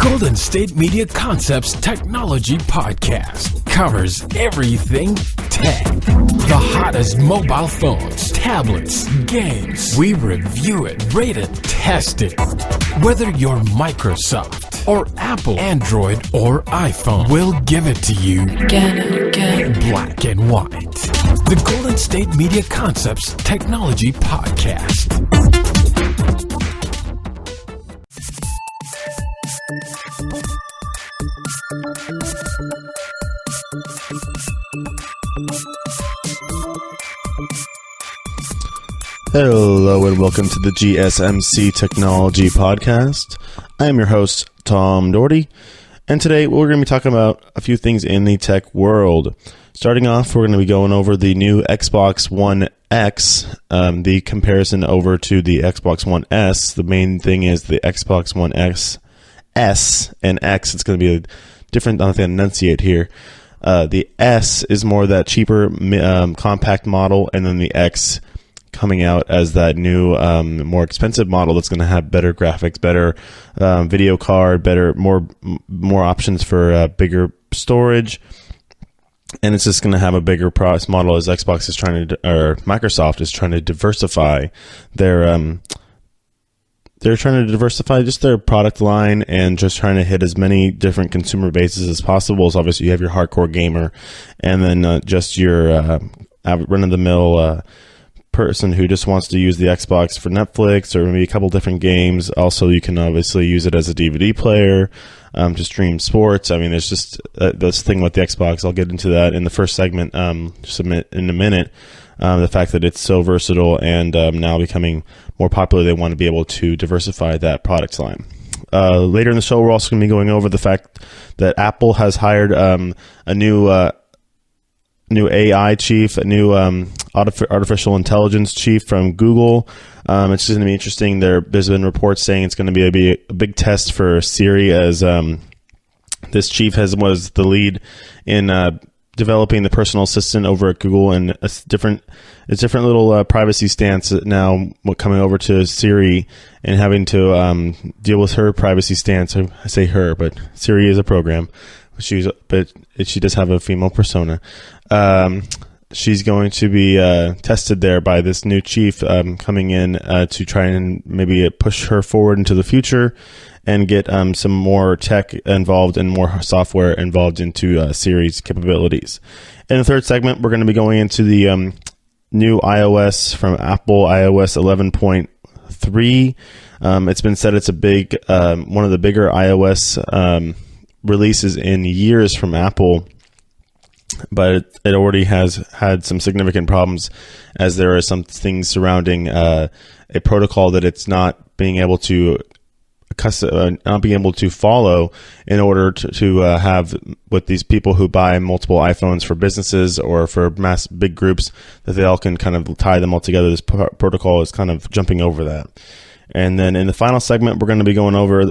Golden State Media Concepts Technology Podcast covers everything tech. The hottest mobile phones, tablets, games. We review it, rate it, test it. Whether you're Microsoft or Apple, Android or iPhone, we'll give it to you again and again. Black and white. The Golden State Media Concepts Technology Podcast. Hello and welcome to the GSMC Technology Podcast. I am your host, Tom Doherty, and today we're going to be talking about a few things in the tech world. Starting off, we're going to be going over the new Xbox One X, the comparison over to the Xbox One S. The main thing is the Xbox One S and X. It's going to be a different, I think I enunciate here. The S is more that cheaper, compact model, and then the X coming out as that new, more expensive model that's going to have better graphics, better video card, better, more options for bigger storage, and it's just going to have a bigger price model as Xbox is trying to, or Microsoft is trying to diversify their. They're trying to diversify just their product line and just trying to hit as many different consumer bases as possible. So obviously you have your hardcore gamer, and then just your run-of-the-mill person who just wants to use the Xbox for Netflix or maybe a couple different games. Also, you can obviously use it as a DVD player to stream sports. I mean, there's just this thing with the Xbox. I'll get into that in the first segment just in a minute. The fact that it's so versatile and now becoming more popular, they want to be able to diversify that product line. Later in the show, we're also going to be going over the fact that Apple has hired a new AI chief, a new artificial intelligence chief from Google. It's just going to be interesting. There's been reports saying it's going to be a big test for SIRI, as this chief was the lead in developing the personal assistant over at Google, and it's different little privacy stance now coming over to SIRI and having to deal with her privacy stance. I say her, but SIRI is a program. But she does have a female persona. She's going to be tested there by this new chief coming in to try and maybe push her forward into the future and get some more tech involved and more software involved into Siri's capabilities. In the third segment, we're going to be going into the new iOS from Apple, iOS 11.3. It's been said it's a big, one of the bigger iOS releases in years from Apple, but it already has had some significant problems, as there are some things surrounding a protocol that it's not being able to follow in order to have with these people who buy multiple iPhones for businesses or for big groups, that they all can kind of tie them all together. This protocol is kind of jumping over that. And then in the final segment, we're going to be going over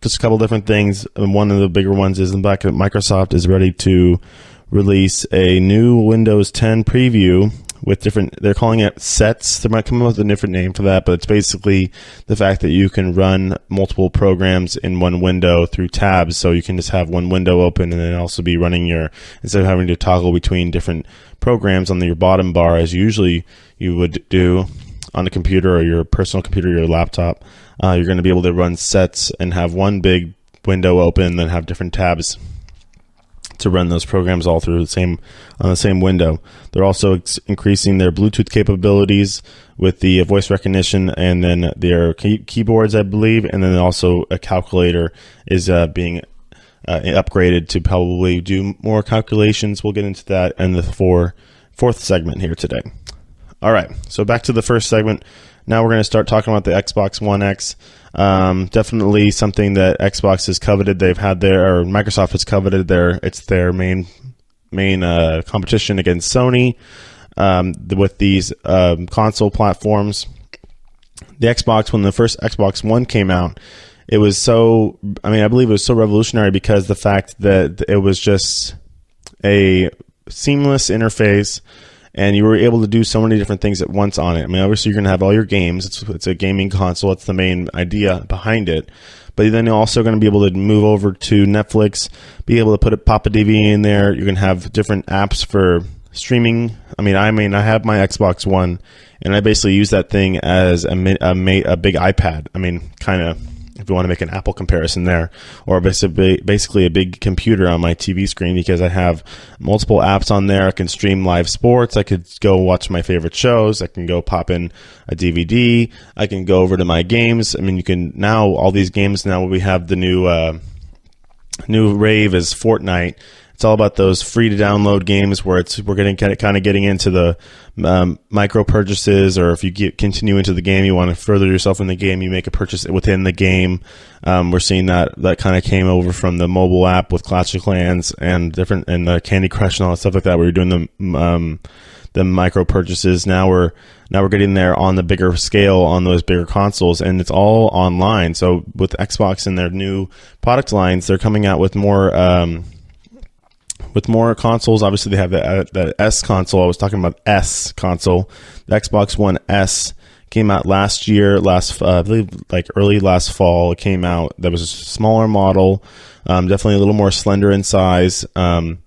just a couple different things. And one of the bigger ones is the fact that Microsoft is ready to release a new Windows 10 preview with they're calling it sets. They might come up with a different name for that, but it's basically the fact that you can run multiple programs in one window through tabs. So you can just have one window open and then also be running instead of having to toggle between different programs on your bottom bar as usually you would do on a computer or your personal computer, your laptop, you're going to be able to run sets and have one big window open and then have different tabs to run those programs all through on the same window. They're also increasing their Bluetooth capabilities with the voice recognition, and then their keyboards, I believe, and then also a calculator is being upgraded to probably do more calculations. We'll get into that in the fourth segment here today. All right, so back to the first segment. Now we're going to start talking about the Xbox One X. Definitely something that Xbox has coveted. Microsoft has coveted it's their main competition against Sony with these console platforms. The Xbox, when the first Xbox One came out, I believe it was so revolutionary because the fact that it was just a seamless interface, and you were able to do so many different things at once on it. I mean, obviously, you're going to have all your games. It's a gaming console. It's the main idea behind it. but then you're also going to be able to move over to Netflix, be able to pop a DVD in there. You're going to have different apps for streaming. I have my Xbox One, and I basically use that thing as a big iPad. Kind of, if you want to make an Apple comparison there, or basically a big computer on my TV screen, because I have multiple apps on there. I can stream live sports. I could go watch my favorite shows. I can go pop in a DVD. I can go over to my games. You can now, all these games now, we have the new rave is Fortnite. It's all about those free to download games where we're getting into the micro purchases, or if you continue into the game, you want to further yourself in the game, you make a purchase within the game. We're seeing that kind of came over from the mobile app with Clash of Clans and the Candy Crush and all that stuff like that, where you're doing the micro purchases. Now we're getting there on the bigger scale on those bigger consoles, and it's all online. So with Xbox and their new product lines, they're coming out with more consoles. Obviously, they have the S console. I was talking about S console. The Xbox One S came out last year, I believe like early last fall. It came out. That was a smaller model, definitely a little more slender in size, and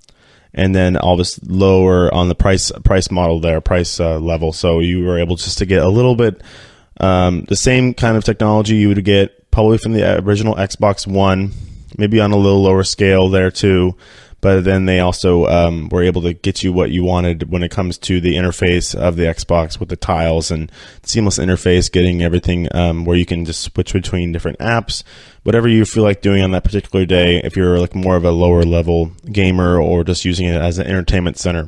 then all this lower on the price model there, level. So you were able just to get a little bit the same kind of technology you would get probably from the original Xbox One, maybe on a little lower scale there too. But then they also were able to get you what you wanted when it comes to the interface of the Xbox with the tiles and seamless interface, getting everything where you can just switch between different apps, whatever you feel like doing on that particular day, if you're like more of a lower level gamer or just using it as an entertainment center.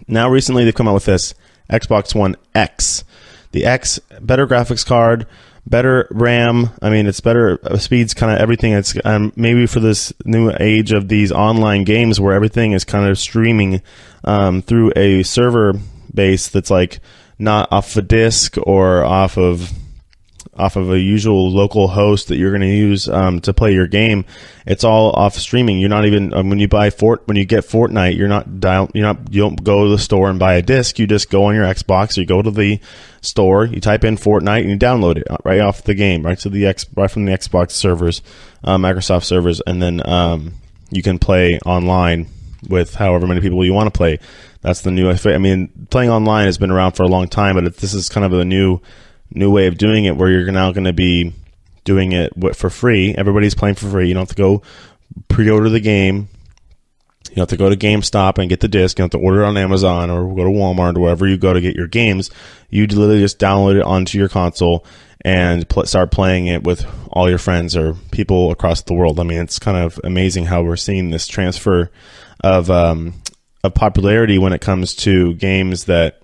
Now recently they've come out with this Xbox One X. The X, better graphics card, better RAM. It's better speeds, kind of everything. It's maybe for this new age of these online games where everything is kind of streaming through a server base that's like not off a disk or off of a usual local host that you're going to use to play your game. It's all off streaming. You're not even when you get Fortnite, you don't go to the store and buy a disc. You just go on your Xbox. You go to the store, you type in Fortnite, and you download it right off the game, right from the Xbox servers, Microsoft servers, and then you can play online with however many people you want to play. That's the new. Playing online has been around for a long time, but this is kind of a new way of doing it, where you're now going to be doing it for free. Everybody's playing for free. You don't have to go pre-order the game. You don't have to go to GameStop and get the disc. You don't have to order it on Amazon or go to Walmart or wherever you go to get your games. You literally just download it onto your console and start playing it with all your friends or people across the world. It's kind of amazing how we're seeing this transfer of popularity when it comes to games that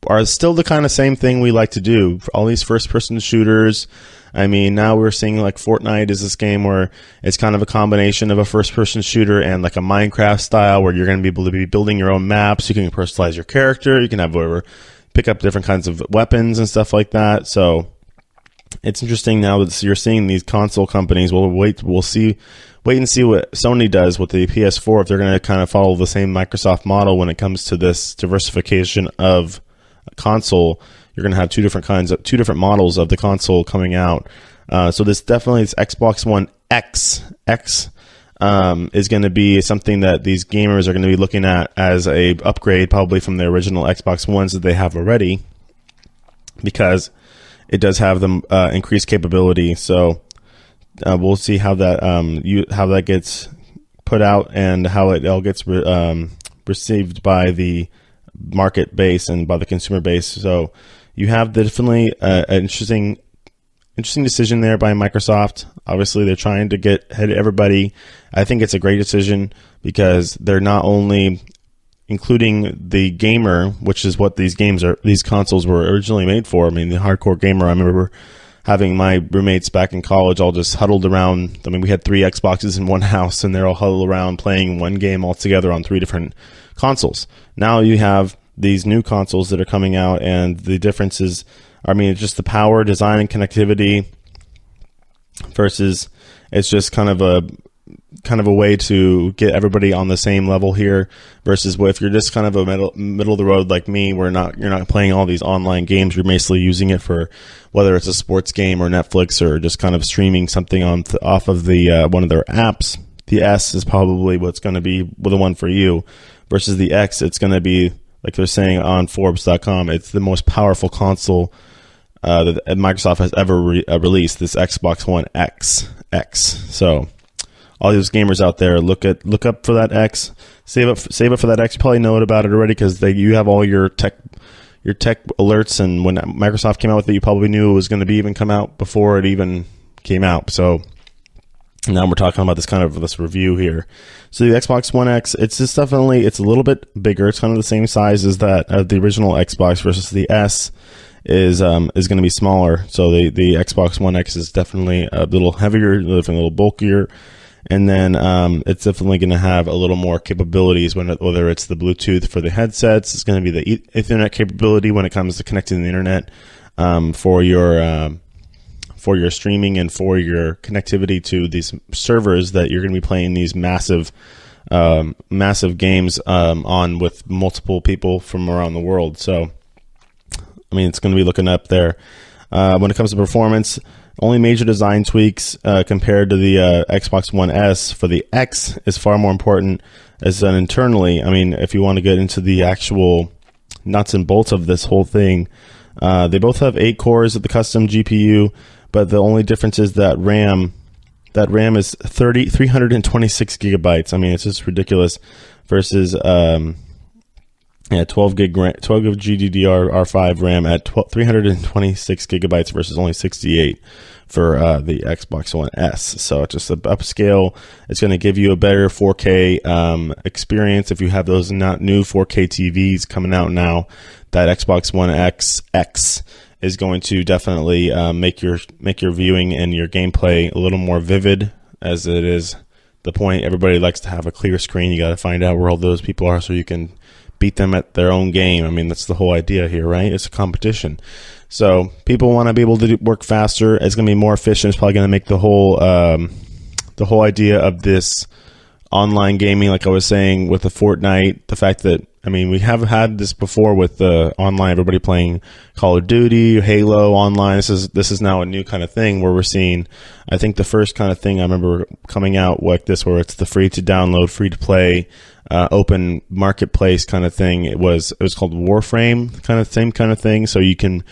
are still the kind of same thing we like to do. All these first-person shooters. Now we're seeing like Fortnite is this game where it's kind of a combination of a first-person shooter and like a Minecraft style, where you're going to be able to be building your own maps. You can personalize your character. You can have pick up different kinds of weapons and stuff like that. So it's interesting now that you're seeing these console companies. We'll wait and see what Sony does with the PS4, if they're going to kind of follow the same Microsoft model when it comes to this diversification of console. You're going to have two different models of the console coming out. So this Xbox One X is going to be something that these gamers are going to be looking at as a upgrade, probably from the original Xbox Ones that they have already, because it does have the increased capability. So we'll see how that gets put out and how it all gets received by the market base and by the consumer base. So you have definitely an interesting decision there by Microsoft. Obviously, they're trying to get ahead of everybody. I think it's a great decision because they're not only including the gamer, which is what these consoles were originally made for. The hardcore gamer. I remember having my roommates back in college all just huddled around. We had 3 Xboxes in one house, and they're all huddled around playing one game all together on 3 different consoles. Now you have these new consoles that are coming out, and the differences, just the power, design, and connectivity versus it's just kind of kind of a way to get everybody on the same level here, versus if you're just kind of a middle of the road like me, where you're not playing all these online games. You're basically using it for whether it's a sports game or Netflix, or just kind of streaming something off of the one of their apps. The S is probably what's going to be the one for you, versus the X. It's going to be, like they're saying on Forbes.com, it's the most powerful console that Microsoft has ever released, this Xbox One X. So all these gamers out there, look up for that X, save up for that X. You probably know about it already, because you have all your tech alerts, and when Microsoft came out with it, you probably knew it was going to be even come out before it even came out. So now we're talking about this review here. So the Xbox One X, it's a little bit bigger. It's kind of the same size as that of the original Xbox, versus the S is going to be smaller. So the Xbox One X is definitely a little heavier, a little bulkier, and then it's definitely going to have a little more capabilities, whether it's the Bluetooth for the headsets. It's going to be the Ethernet capability when it comes to connecting to the internet for your streaming and for your connectivity to these servers that you're going to be playing these massive games on with multiple people from around the world. So I mean, it's going to be looking up there. When it comes to performance, only major design tweaks compared to the Xbox One S. For the X is far more important as done internally. I mean, if you want to get into the actual nuts and bolts of this whole thing, they both have 8 cores of the custom GPU, but the only difference is that RAM is 326 gigabytes. I mean, it's just ridiculous, versus 12 gig GDDR5 RAM at 326 gigabytes versus only 68 for the Xbox One S. So it's just an upscale. It's going to give you a better 4K experience if you have those not new 4K TVs coming out now. That Xbox One X is going to definitely make your viewing and your gameplay a little more vivid, as it is the point. Everybody likes to have a clear screen. You got to find out where all those people are so you can beat them at their own game. I mean, that's the whole idea here, right? It's a competition. So people want to be able to work faster. It's going to be more efficient. It's probably going to make the whole idea of this online gaming, like I was saying with the Fortnite, the fact that, I mean, we have had this before with the online, everybody playing Call of Duty, Halo online. This is now a new kind of thing where we're seeing, I think the first kind of thing I remember coming out like this, where it's the free to download, free to play, open marketplace kind of thing. It was called Warframe, same kind of thing. So you can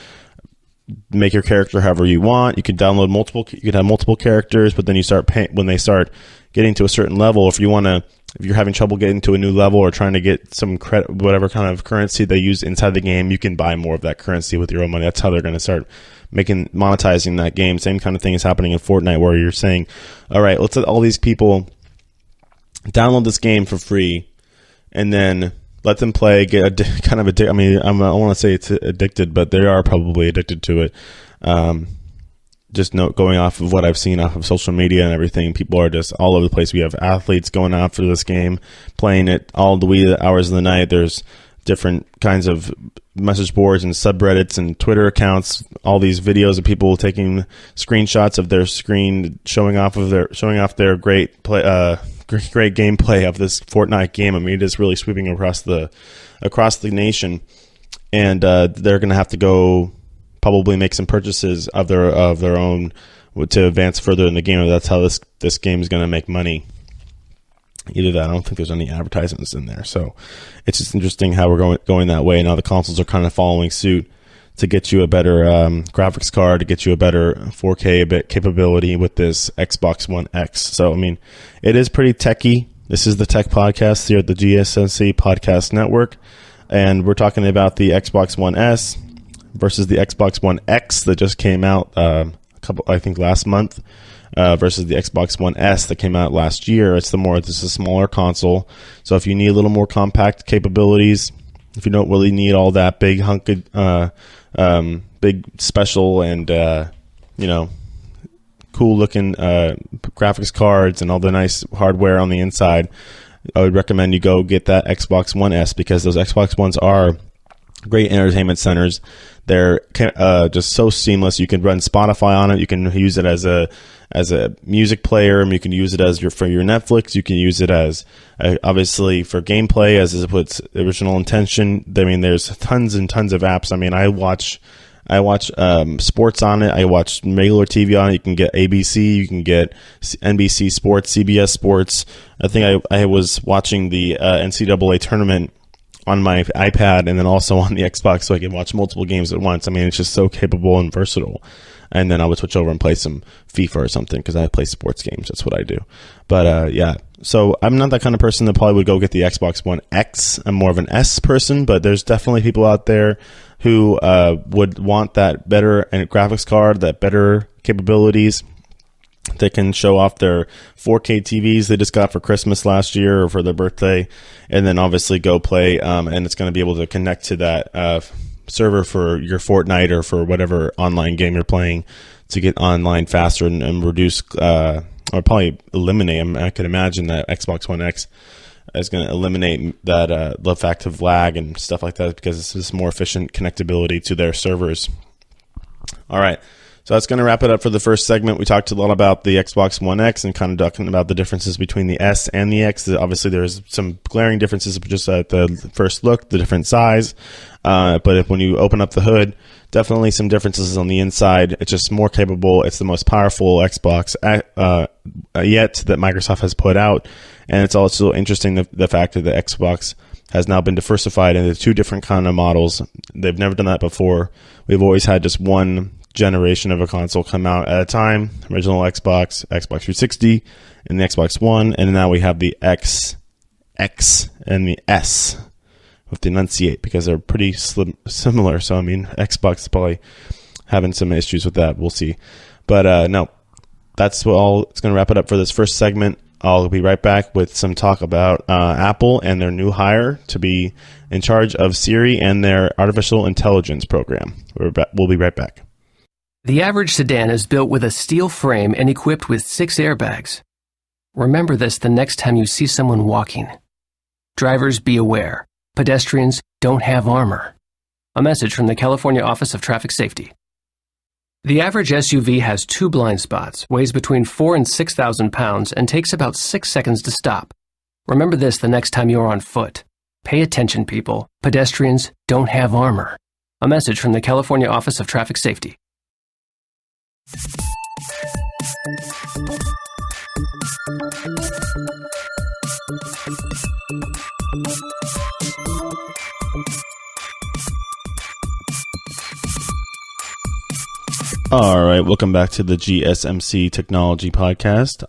make your character however you want. You can download you could have multiple characters, but then you start when they start getting to a certain level, if you're having trouble getting to a new level or trying to get some credit, whatever kind of currency they use inside the game, you can buy more of that currency with your own money. That's how they're going to start monetizing that game. Same kind of thing is happening in Fortnite, where you're saying, all right, let's let all these people download this game for free, and then let them play, get kind of addicted. I mean, I don't want to say it's addicted, but they are probably addicted to it. Just going off of what I've seen off of social media and everything, people are just all over the place. We have athletes going out for this game, playing it all the wee hours of the night. There's different kinds of message boards and subreddits and Twitter accounts, all these videos of people taking screenshots of their screen, showing off their great gameplay of this Fortnite game. I mean, it is really sweeping across the nation, and they're going to have to go probably make some purchases of their own to advance further in the game. That's how this game is going to make money. Either that, I don't think there's any advertisements in there. So it's just interesting how we're going that way. Now the consoles are kind of following suit to get you a better graphics card, to get you a better 4K bit capability with this Xbox One X. So, I mean, it is pretty techy. This is the Tech Podcast here at the GSMC Podcast Network, and we're talking about the Xbox One S versus the Xbox One X that just came out last month, versus the Xbox One S that came out last year. This is a smaller console, so if you need a little more compact capabilities, if you don't really need all that big big special and cool looking graphics cards and all the nice hardware on the inside, I would recommend you go get that Xbox One S, because those Xbox Ones are great entertainment centers. They're just so seamless. You can run Spotify on it. You can use it as a music player. You can use it as for your Netflix. You can use it as obviously for gameplay as its original intention. I mean, there's tons and tons of apps. I mean, I watch sports on it. I watch regular TV on it. You can get ABC. You can get NBC Sports, CBS Sports. I think I was watching the NCAA tournament on my iPad and then also on the Xbox, so I can watch multiple games at once. I mean, it's just so capable and versatile. And then I would switch over and play some FIFA or something because I play sports games. That's what I do. But yeah, so I'm not that kind of person that probably would go get the Xbox One X. I'm more of an S person, but there's definitely people out there who would want that better graphics card, that better capabilities. They can show off their 4K TVs they just got for Christmas last year or for their birthday, and then obviously go play. And it's going to be able to connect to that server for your Fortnite or for whatever online game you're playing to get online faster and reduce or probably eliminate. I could imagine that Xbox One X is going to eliminate that the fact of lag and stuff like that because it's just more efficient connectability to their servers. All right. So that's going to wrap it up for the first segment. We talked a lot about the Xbox One X and kind of talking about the differences between the S and the X. Obviously, there's some glaring differences just at the first look, the different size. But when you open up the hood, definitely some differences on the inside. It's just more capable. It's the most powerful Xbox yet that Microsoft has put out. And it's also interesting the fact that the Xbox has now been diversified into two different kind of models. They've never done that before. We've always had just one generation of a console come out at a time. Original Xbox 360, and the Xbox One, and now we have the X, and the S. With the enunciate because they're pretty similar. So I mean, Xbox is probably having some issues with that. We'll see. But no, that's all. It's going to wrap it up for this first segment. I'll be right back with some talk about Apple and their new hire to be in charge of Siri and their artificial intelligence program. We'll be right back. The average sedan is built with a steel frame and equipped with 6 airbags. Remember this the next time you see someone walking. Drivers, be aware. Pedestrians don't have armor. A message from the California Office of Traffic Safety. The average SUV has 2 blind spots, weighs between 4,000 and 6,000 pounds, and takes about 6 seconds to stop. Remember this the next time you're on foot. Pay attention, people. Pedestrians don't have armor. A message from the California Office of Traffic Safety. All right, welcome back to the GSMC Technology Podcast.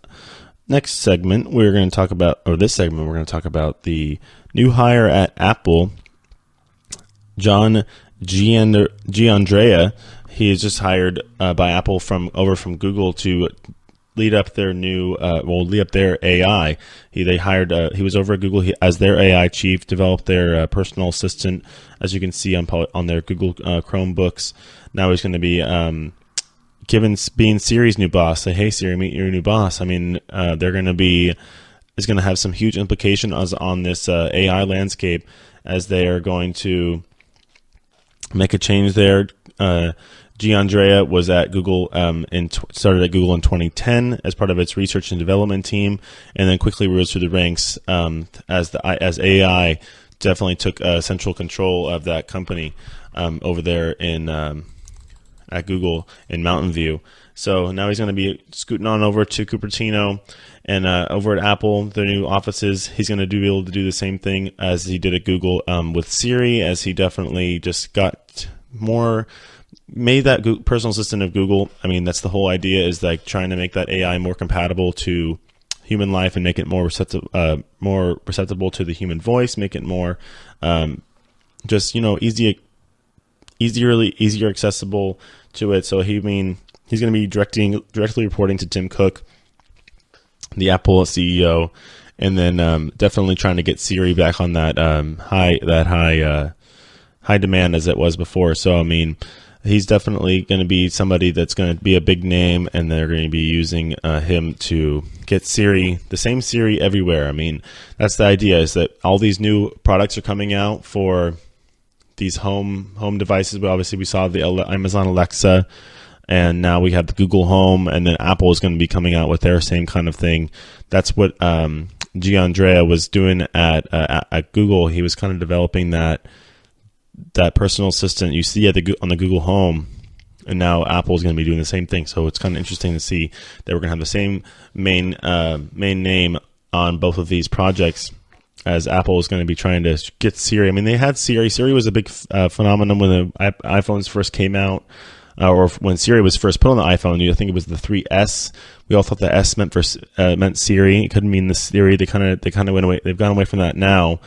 Next segment, we're going to talk about the new hire at Apple, John Giandrea. He is just hired by Apple from Google to lead up their their AI. He was over at Google as their AI chief, developed their personal assistant, as you can see on their Google Chromebooks. Now he's going to be being Siri's new boss. Say, hey Siri, meet your new boss. I mean, it's going to have some huge implications on this AI landscape as they are going to make a change there. Giandrea was at Google started at Google in 2010 as part of its research and development team, and then quickly rose through the ranks as AI definitely took central control of that company over there at Google in Mountain View. So now he's going to be scooting on over to Cupertino and over at Apple, their new offices. He's going to be able to do the same thing as he did at Google with Siri, as he definitely just got made that personal assistant of Google. I mean, that's the whole idea, is like trying to make that AI more compatible to human life and make it more receptible to the human voice, make it more easier accessible to it. So he's going to be directly reporting to Tim Cook, the Apple CEO, and then definitely trying to get Siri back on that high demand as it was before. So I mean, he's definitely going to be somebody that's going to be a big name, and they're going to be using him to get Siri, the same Siri everywhere. I mean, that's the idea, is that all these new products are coming out for these home devices. But obviously, we saw the Amazon Alexa, and now we have the Google Home, and then Apple is going to be coming out with their same kind of thing. That's what Gianandrea was doing at Google. He was kind of developing that personal assistant you see on the Google Home, and now Apple is going to be doing the same thing. So it's kind of interesting to see that we're going to have the same main name on both of these projects, as Apple is going to be trying to get Siri. I mean, they had Siri. Siri was a big phenomenon when the iPhones first came out, or when Siri was first put on the iPhone. I think it was the 3S. We all thought the S meant Siri. It couldn't mean the Siri. They kind of went away. They've gone away from that now.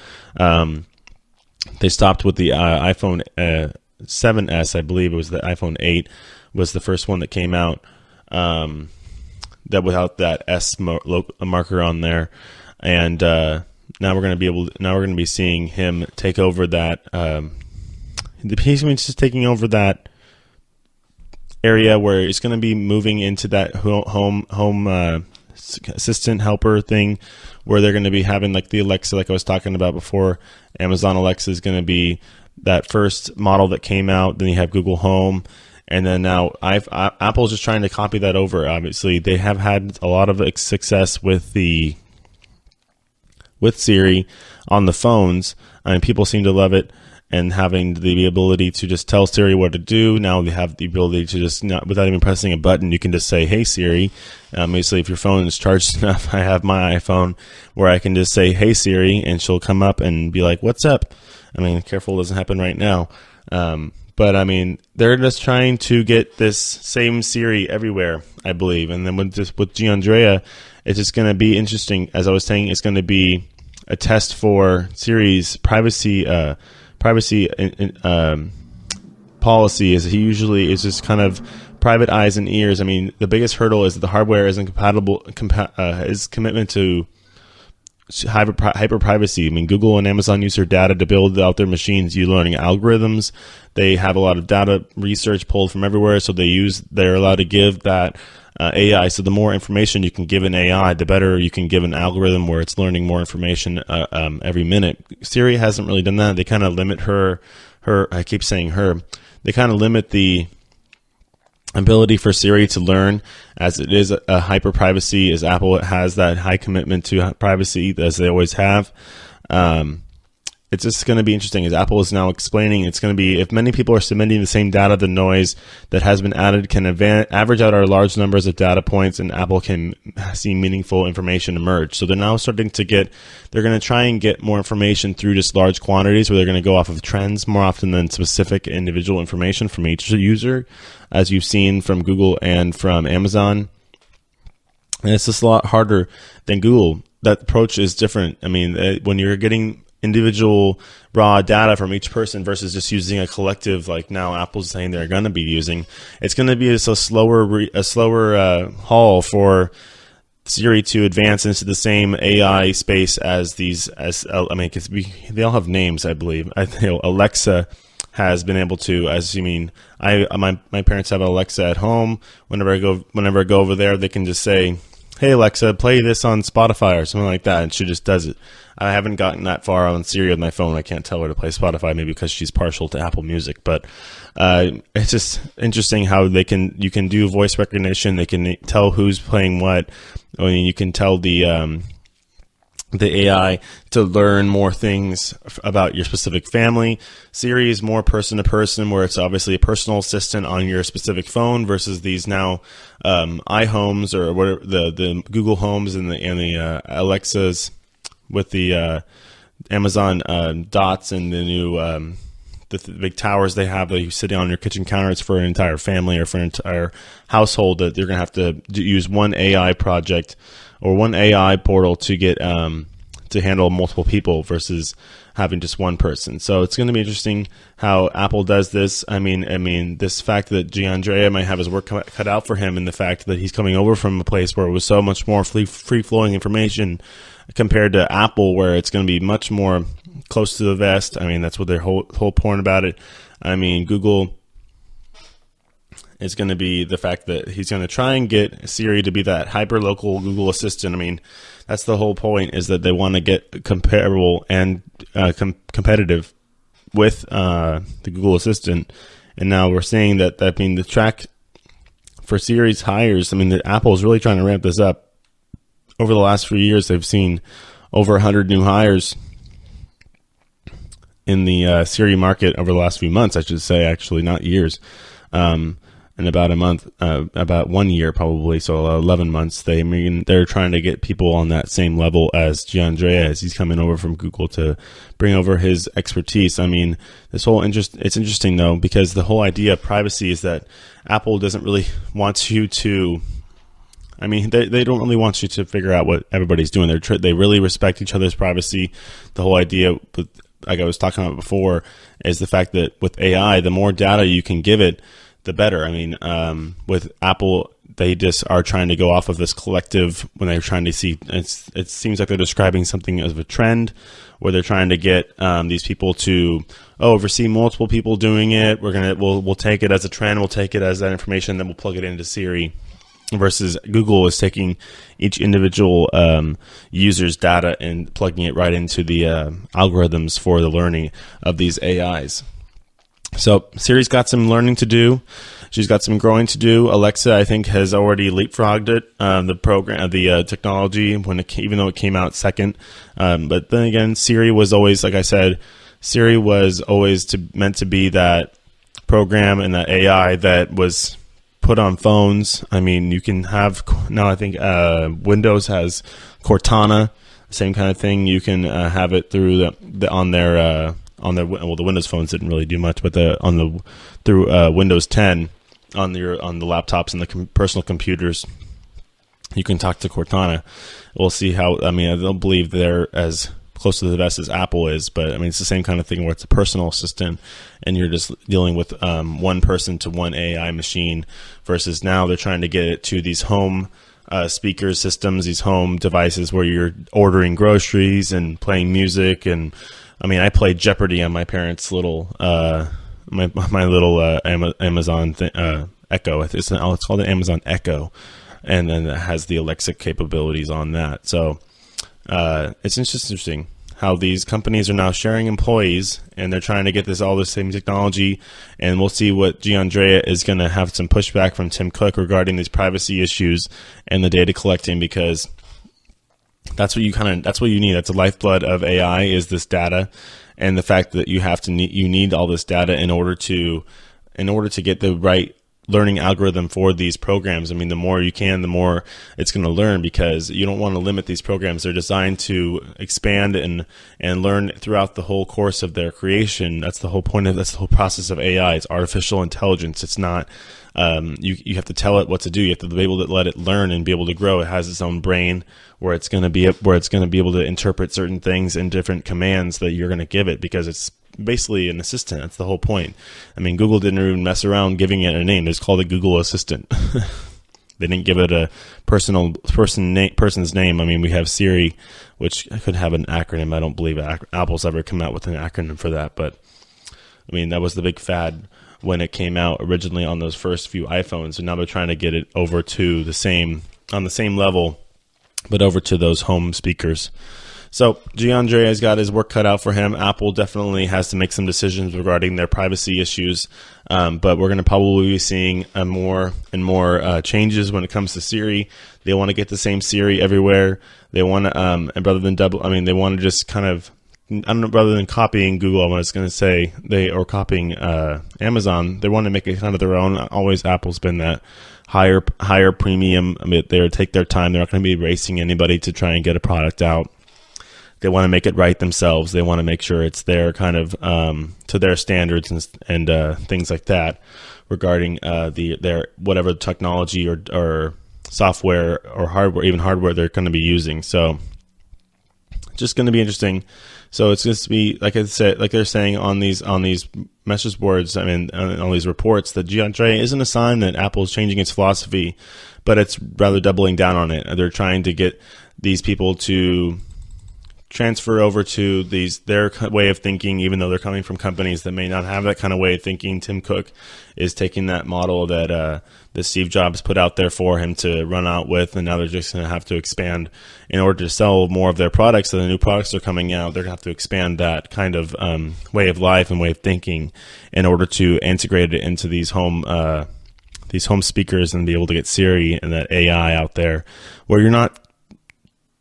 They stopped with the iPhone 7S, I believe. It was the iPhone 8 was the first one that came out that without that S marker on there, and now we're going to be seeing him take over that. He's just taking over that area where it's going to be moving into that home assistant helper thing, where they're going to be having like the Alexa, like I was talking about before. Amazon Alexa is going to be that first model that came out. Then you have Google Home, and then now Apple's just trying to copy that over. Obviously, they have had a lot of success with Siri on the phones. I mean, people seem to love it, and having the ability to just tell Siri what to do. Now they have the ability to just, without even pressing a button, you can just say, "Hey Siri." Basically, if your phone is charged enough, I have my iPhone where I can just say, "Hey Siri," and she'll come up and be like, "What's up?" I mean, careful, it doesn't happen right now. But I mean, they're just trying to get this same Siri everywhere, I believe. And then with Gianandrea, it's just going to be interesting. As I was saying, it's going to be a test for Siri's privacy policy. Is he usually is just kind of private eyes and ears. I mean, the biggest hurdle is that the hardware isn't compatible. His commitment to hyper privacy. I mean, Google and Amazon use their data to build out their machines learning algorithms. They have a lot of data research pulled from everywhere, so they're allowed to give that AI. So the more information you can give an AI, the better you can give an algorithm where it's learning more information every minute. Siri hasn't really done that. They kind of limit her. I keep saying her. They kind of limit the ability for Siri to learn, as it is a hyper privacy, as Apple has that high commitment to privacy, as they always have. It's just going to be interesting, as Apple is now explaining. It's going to be, if many people are submitting the same data, the noise that has been added can average out our large numbers of data points, and Apple can see meaningful information emerge. So they're now starting to they're going to try and get more information through just large quantities, where they're going to go off of trends more often than specific individual information from each user, as you've seen from Google and from Amazon. And it's just a lot harder than Google. That approach is different. I mean, when you're getting individual raw data from each person versus just using a collective, like now Apple's saying they're going to be using, it's going to be a slower haul for Siri to advance into the same AI space as these. Because they all have names, I believe. Alexa has been able to, my parents have Alexa at home. Whenever I go over there, they can just say, "Hey Alexa, play this on Spotify," or something like that, and she just does it. I haven't gotten that far on Siri with my phone. I can't tell her to play Spotify, maybe because she's partial to Apple Music. But it's just interesting how you can do voice recognition. They can tell who's playing what. I mean, you can tell the AI to learn more things about your specific family. Siri is more person to person, where it's obviously a personal assistant on your specific phone versus these now iHomes, or whatever, the Google Homes and the Alexas with the Amazon Dots and the new the big towers they have that you sit on your kitchen counter. It's for an entire family or for an entire household, that they're going to have to use one AI project or one AI portal to get to handle multiple people versus having just one person. So it's going to be interesting how Apple does this. I mean, this fact that Gianandrea might have his work cut out for him, and the fact that he's coming over from a place where it was so much more free-flowing information compared to Apple, where it's going to be much more close to the vest. I mean, that's what their whole point about it. I mean, Google is going to be the fact that he's going to try and get Siri to be that hyper-local Google Assistant. I mean, that's the whole point, is that they want to get comparable and competitive with the Google Assistant, and now we're seeing that the track for Siri's hires. I mean, that Apple is really trying to ramp this up. Over the last few years, they've seen over 100 new hires in the Siri market over the last few months, I should say, actually, not years. In about a month, about 1 year probably, so 11 months. They're trying to get people on that same level as Gianandrea, as he's coming over from Google to bring over his expertise. I mean, it's interesting though, because the whole idea of privacy is that Apple doesn't really want you to. I mean, they don't really want you to figure out what everybody's doing. They really respect each other's privacy. The whole idea, like I was talking about before, is the fact that with AI, the more data you can give it, the better. I mean, with Apple, they just are trying to go off of this collective when they're trying to see. It seems like they're describing something as a trend, where they're trying to get these people to oversee multiple people doing it. We'll take it as a trend. We'll take it as that information, then we'll plug it into Siri. Versus Google is taking each individual user's data and plugging it right into the algorithms for the learning of these AIs. So Siri's got some learning to do. She's got some growing to do. Alexa, I think, has already leapfrogged it, the technology, even though it came out second. But then again, Siri was always, like I said, Siri was always meant to be that program and that AI that was put on phones. I mean, you can have now. I think Windows has Cortana, same kind of thing. You can have it through the Windows phones didn't really do much, but through Windows 10 on the laptops and the personal computers, you can talk to Cortana. We'll see how. I mean, I don't believe they're as close to the best as Apple is, but I mean, it's the same kind of thing where it's a personal assistant and you're just dealing with one person to one AI machine, versus now they're trying to get it to these home speaker systems, these home devices where you're ordering groceries and playing music. And I mean, I played Jeopardy on my parents' little my little Amazon Echo. It's called an Amazon Echo, and then it has the Alexa capabilities on that. So it's interesting how these companies are now sharing employees, and they're trying to get all the same technology. And we'll see what Gianandrea is going to have some pushback from Tim Cook regarding these privacy issues and the data collecting, because that's what you need. That's the lifeblood of AI, is this data, and the fact that you need all this data in order to get the right learning algorithm for these programs. I mean, the more you can, the more it's going to learn, because you don't want to limit these programs. They're designed to expand and learn throughout the whole course of their creation. That's the whole point that's the whole process of AI. It's artificial intelligence. It's not, you have to tell it what to do. You have to be able to let it learn and be able to grow. It has its own brain where it's going to be able to interpret certain things in different commands that you're going to give it, because it's basically an assistant. That's the whole point. I mean, Google didn't even mess around giving it a name. It's called a Google Assistant. They didn't give it a person's name. I mean, we have Siri, which could have an acronym. I don't believe Apple's ever come out with an acronym for that. But I mean, that was the big fad when it came out originally on those first few iPhones, and now they're trying to get it over to on the same level, but over to those home speakers. So Gianandrea has got his work cut out for him. Apple definitely has to make some decisions regarding their privacy issues, but we're going to probably be seeing more and more changes when it comes to Siri. They want to get the same Siri everywhere. They want to, and rather than they want to just kind of, I don't know, rather than copying Google, I was going to say or copying Amazon, they want to make it kind of their own. Always Apple's been that higher premium. I mean, they take their time. They're not going to be racing anybody to try and get a product out. They want to make it right themselves. They want to make sure it's their kind of to their standards and things like that regarding their whatever technology or software or hardware, even hardware they're going to be using. So just going to be interesting. So it's going to be, like I said, like they're saying on these message boards, I mean, on these reports, that Gianandrea isn't a sign that Apple is changing its philosophy, but it's rather doubling down on it. They're trying to get these people to transfer over to their way of thinking, even though they're coming from companies that may not have that kind of way of thinking. Tim Cook is taking that model that Steve Jobs put out there for him to run out with, and now they're just going to have to expand in order to sell more of their products. So the new products are coming out, they're going to have to expand that kind of way of life and way of thinking in order to integrate it into these home speakers and be able to get Siri and that AI out there, where you're not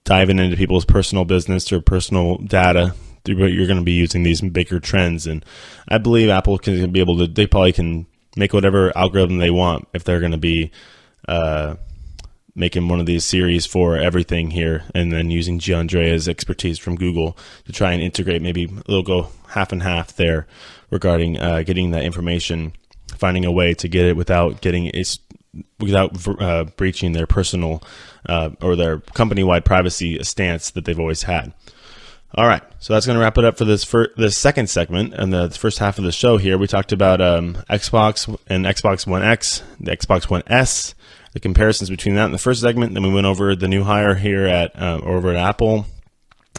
diving into people's personal business or personal data, but you're going to be using these bigger trends. And I believe Apple can be able to, they probably can make whatever algorithm they want if they're going to be making one of these series for everything here, and then using Giandrea's expertise from Google to try and integrate. Maybe they'll go half and half there regarding getting that information, finding a way to get it without breaching their personal or their company-wide privacy stance that they've always had. All right, so that's going to wrap it up for this second segment and the first half of the show here. We talked about Xbox and Xbox One X, the Xbox One S, the comparisons between that in the first segment. Then we went over the new hire here over at Apple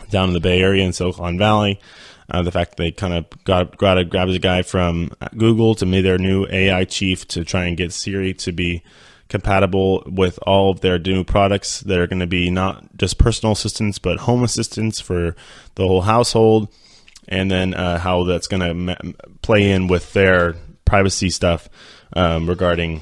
down in the Bay Area in Silicon Valley. The fact that they kind of grabbed a guy from Google to be their new AI chief to try and get Siri to be compatible with all of their new products that are going to be not just personal assistants, but home assistants for the whole household. And then how that's going to play in with their privacy stuff regarding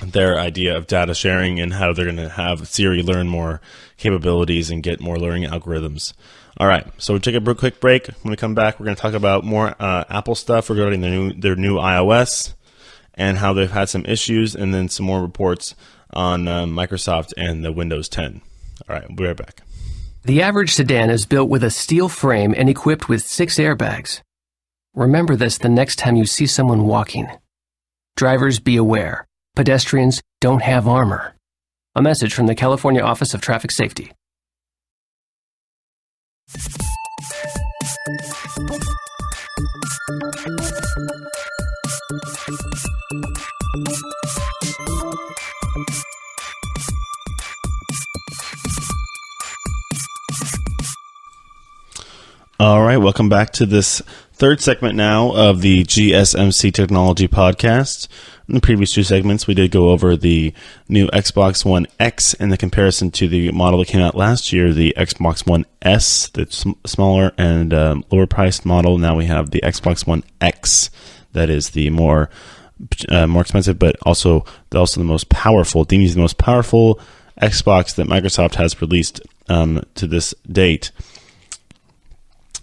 their idea of data sharing and how they're going to have Siri learn more capabilities and get more learning algorithms. All right, so we'll take a quick break. When we come back, we're going to talk about more Apple stuff regarding their new iOS and how they've had some issues, and then some more reports on Microsoft and the Windows 10. All right, we'll be right back. The average sedan is built with a steel frame and equipped with 6 airbags. Remember this the next time you see someone walking. Drivers, be aware. Pedestrians don't have armor. A message from the California Office of Traffic Safety. All right, welcome back to this third segment now of the GSMC Technology Podcast. In the previous two segments, we did go over the new Xbox One X and the comparison to the model that came out last year, the Xbox One S, the smaller and lower priced model. Now we have the Xbox One X, that is the more expensive, but also the most powerful, deemed the most powerful Xbox that Microsoft has released to this date.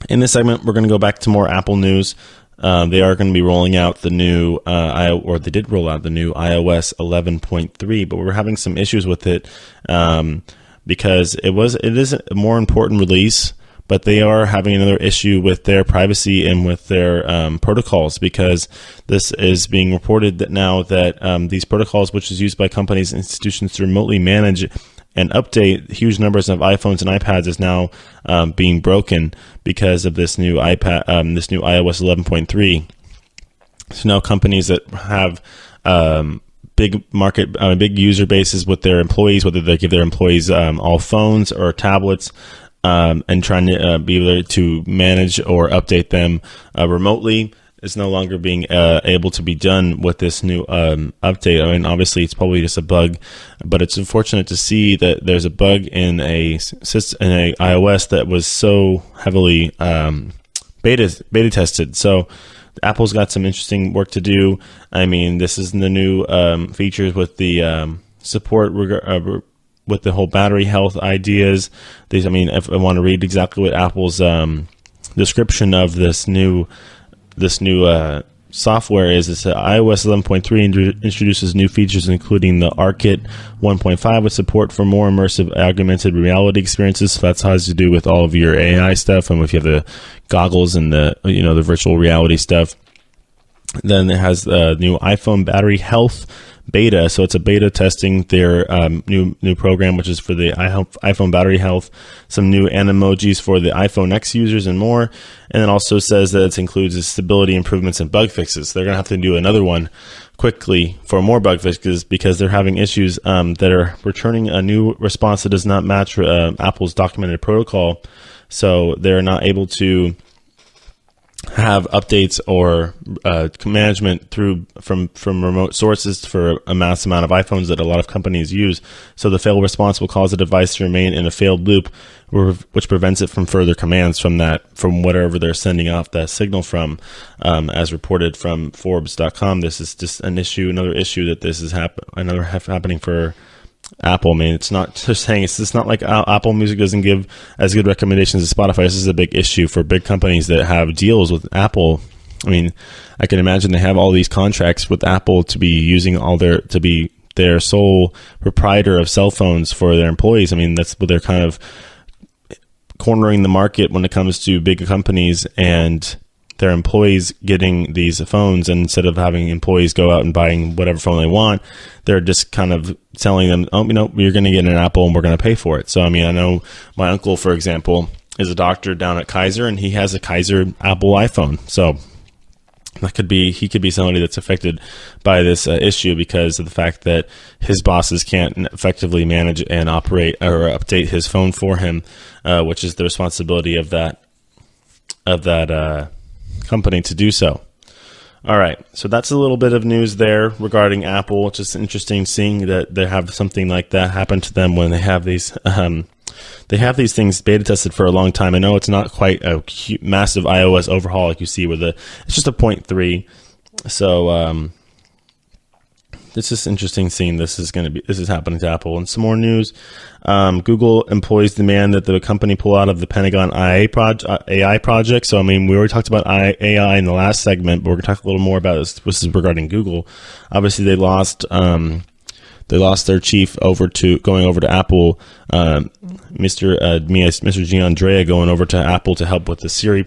In this segment, we're going to go back to more Apple news. They are going to be rolling out the new, they did roll out the new iOS 11.3, but we're having some issues with it because it is a more important release, but they are having another issue with their privacy and with their protocols, because this is being reported that now that these protocols, which is used by companies and institutions to remotely manage and update huge numbers of iPhones and iPads, is now being broken because of this new this new iOS 11.3. So now companies that have big user bases with their employees, whether they give their employees all phones or tablets, and trying to be able to manage or update them remotely, is no longer being able to be done with this new update. I mean, obviously, it's probably just a bug, but it's unfortunate to see that there's a bug in a iOS that was so heavily beta tested. So Apple's got some interesting work to do. I mean, this is the new features with the support with the whole battery health ideas. These, I mean, if I want to read exactly what Apple's description of this new software is, it's iOS 11.3 introduces new features, including the ARKit 1.5 with support for more immersive augmented reality experiences. So that has to do with all of your AI stuff, and if you have the goggles and the the virtual reality stuff. Then it has the new iPhone battery health beta. So it's a beta testing their new program, which is for the iPhone battery health, some new Animojis for the iPhone X users, and more. And it also says that it includes the stability improvements and bug fixes. They're going to have to do another one quickly for more bug fixes because they're having issues that are returning a new response that does not match Apple's documented protocol. So they're not able to have updates or management from remote sources for a mass amount of iPhones that a lot of companies use. So the failed response will cause the device to remain in a failed loop, which prevents it from further commands from whatever they're sending off that signal from. As reported from Forbes.com, this is just another issue that this is happening for Apple. I mean, it's not just saying it's not like Apple Music doesn't give as good recommendations as Spotify. This is a big issue for big companies that have deals with Apple. I mean, I can imagine they have all these contracts with Apple to be using to be their sole proprietor of cell phones for their employees. I mean, that's what they're kind of cornering the market when it comes to big companies and their employees getting these phones, and instead of having employees go out and buying whatever phone they want, they're just kind of telling them, oh, you're going to get an Apple and we're going to pay for it. So, I mean, I know my uncle, for example, is a doctor down at Kaiser, and he has a Kaiser Apple iPhone. So he could be somebody that's affected by this issue because of the fact that his bosses can't effectively manage and operate or update his phone for him, which is the responsibility of that company to do so. All right, so that's a little bit of news there regarding Apple. It's just interesting seeing that they have something like that happen to them when they have these things beta tested for a long time. I know it's not quite a massive iOS overhaul like you see with it's just a 0.3. So this is interesting seeing this is happening to Apple. And some more news. Google employees demand that the company pull out of the Pentagon AI project. So, I mean, we already talked about AI in the last segment, but we're going to talk a little more about this. This is regarding Google. Obviously, they lost their chief going over to Apple, Mr. Gianandrea going over to Apple to help with the SIRI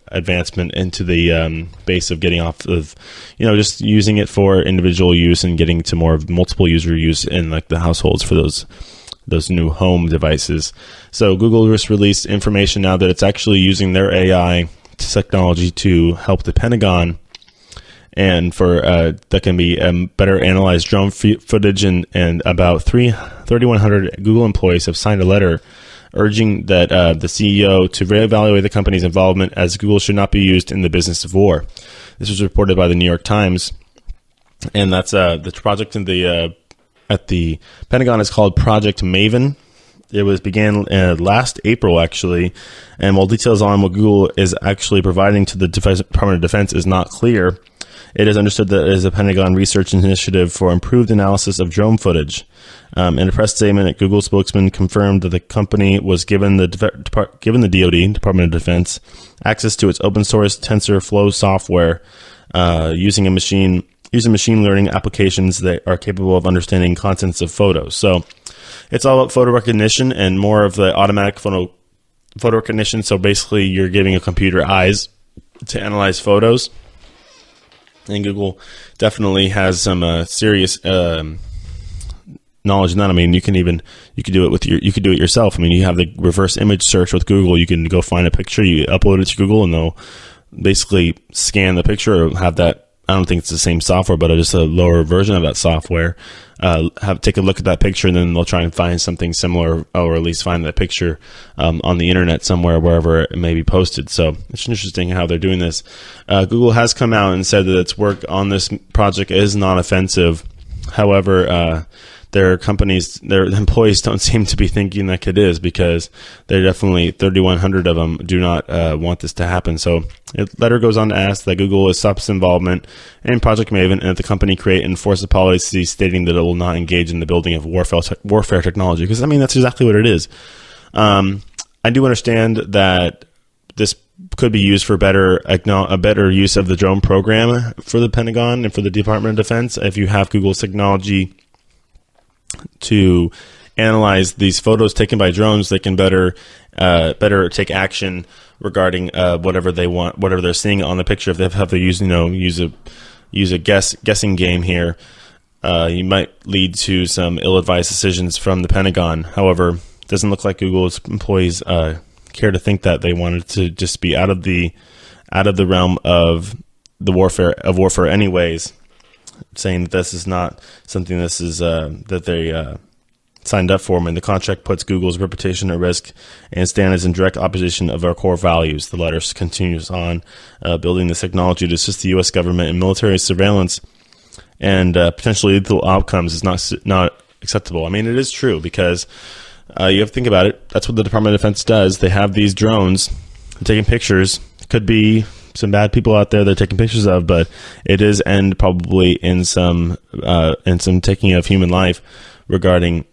advancement into the base of getting off of, just using it for individual use and getting to more of multiple user use in like the households for those new home devices. So Google just released information now that it's actually using their AI technology to help the Pentagon, and for that can be better analyze drone footage, and about 3,100 Google employees have signed a letter urging that the CEO to reevaluate the company's involvement, as Google should not be used in the business of war. This was reported by the New York Times, and that's the project at the Pentagon is called Project Maven. It began last April, actually, and while details on what Google is actually providing to the Department of Defense is not clear, it is understood that it is a Pentagon research initiative for improved analysis of drone footage. In a press statement, a Google spokesman confirmed that the company was given the DoD, Department of Defense, access to its open source TensorFlow software using machine learning applications that are capable of understanding contents of photos. So it's all about photo recognition and more of the automatic photo recognition. So basically, you're giving a computer eyes to analyze photos. And Google definitely has some serious knowledge in that. I mean, you could do it yourself. I mean, you have the reverse image search with Google. You can go find a picture, you upload it to Google, and they'll basically scan the picture or have that. I don't think it's the same software, but just a lower version of that software. Take a look at that picture, and then they'll try and find something similar, or at least find that picture on the internet somewhere, wherever it may be posted. So it's interesting how they're doing this. Google has come out and said that its work on this project is not offensive. However, their employees don't seem to be thinking like it is, because they're definitely 3,100 of them do not want this to happen. So the letter goes on to ask that Google stops involvement in Project Maven, and that the company create and enforce a policy stating that it will not engage in the building of warfare technology. Because, I mean, that's exactly what it is. I do understand that this could be used for a better use of the drone program for the Pentagon and for the Department of Defense. If you have Google's technology to analyze these photos taken by drones, they can better take action regarding whatever they want, whatever they're seeing on the picture. If they have to use a guessing game here, you might lead to some ill-advised decisions from the Pentagon. However, it doesn't look like Google's employees care to think that. They wanted to just be out of the realm of the warfare anyways, saying that this is not something that they signed up for. I mean, the contract puts Google's reputation at risk and stands in direct opposition of our core values. The letter continues on, building this technology to assist the U.S. government in military surveillance and potentially lethal outcomes is not acceptable. I mean, it is true because you have to think about it. That's what the Department of Defense does. They have these drones taking pictures. Could be some bad people out there they're taking pictures of, but it is end probably in some taking of human life regarding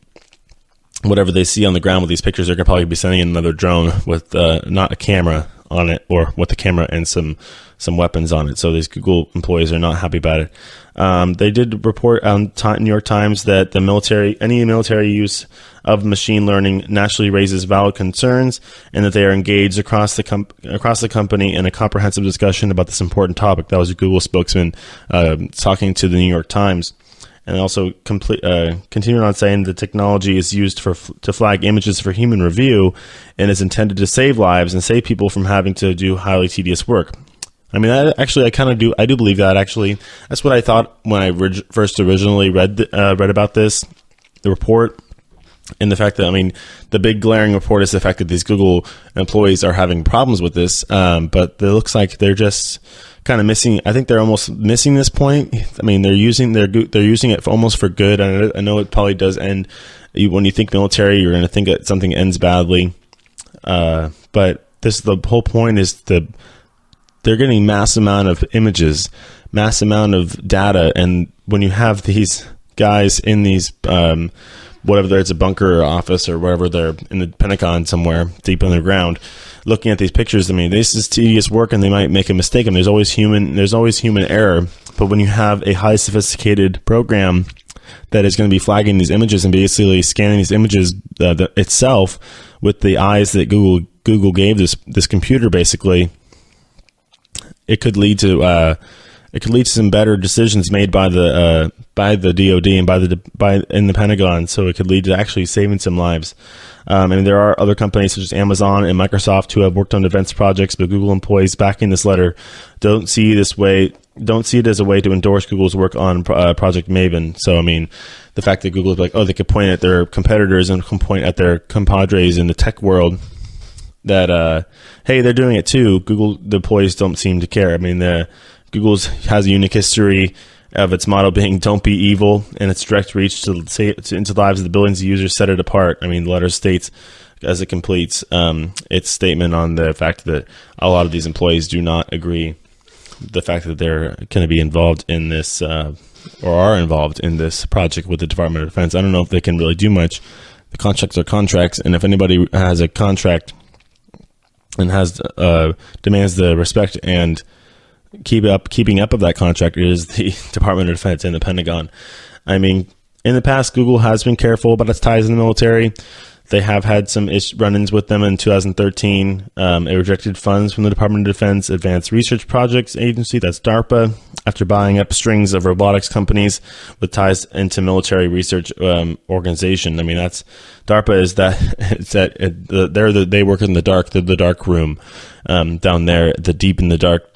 whatever they see on the ground with these pictures. They're going to probably be sending in another drone with not a camera on it, or with a camera and some weapons on it. So these Google employees are not happy about it. They did report on New York Times that any military use of machine learning naturally raises valid concerns, and that they are engaged across the company in a comprehensive discussion about this important topic. That was a Google spokesman talking to the New York Times. And also continuing on saying the technology is used to flag images for human review and is intended to save lives and save people from having to do highly tedious work. I mean, I do believe that, actually. That's what I thought when I first originally read about this, the report, and the fact that, I mean, the big glaring report is the fact that these Google employees are having problems with this, but it looks like they're just kind of missing. I think they're almost missing this point. I mean, they're using it almost for good. I know it probably does end. When you think military, you're going to think that something ends badly. But the whole point is they're getting mass amount of images, mass amount of data, and when you have these guys in these whatever it's a bunker or office or wherever they're in the Pentagon somewhere deep underground, looking at these pictures, I mean, this is tedious work, and they might make a mistake, and there's always human error. But when you have a highly sophisticated program that is going to be flagging these images and basically scanning these images itself with the eyes that Google gave this computer, basically, it could lead to some better decisions made by the DoD and in the Pentagon. So it could lead to actually saving some lives. And there are other companies such as Amazon and Microsoft who have worked on defense projects, but Google employees backing this letter don't see it as a way to endorse Google's work on Project Maven. So, I mean, the fact that Google is like, they could point at their competitors and can point at their compadres in the tech world that, hey, they're doing it too. The employees don't seem to care. I mean, Google has a unique history of its motto being "Don't be evil," and its direct reach into the lives of the billions of users set it apart. I mean, the letter states, as it completes its statement, on the fact that a lot of these employees do not agree the fact that they're going to be involved in this or are involved in this project with the Department of Defense. I don't know if they can really do much. The contracts are contracts, and if anybody has a contract and has demands the respect and keeping up of that contract, is the Department of Defense and the Pentagon. I mean, in the past, Google has been careful about its ties in the military. They have had some run-ins with them in 2013. It rejected funds from the Department of Defense Advanced Research Projects Agency, that's DARPA, after buying up strings of robotics companies with ties into military research organization. I mean, that's DARPA is that they work in the dark. They're the dark room down there, deep in the dark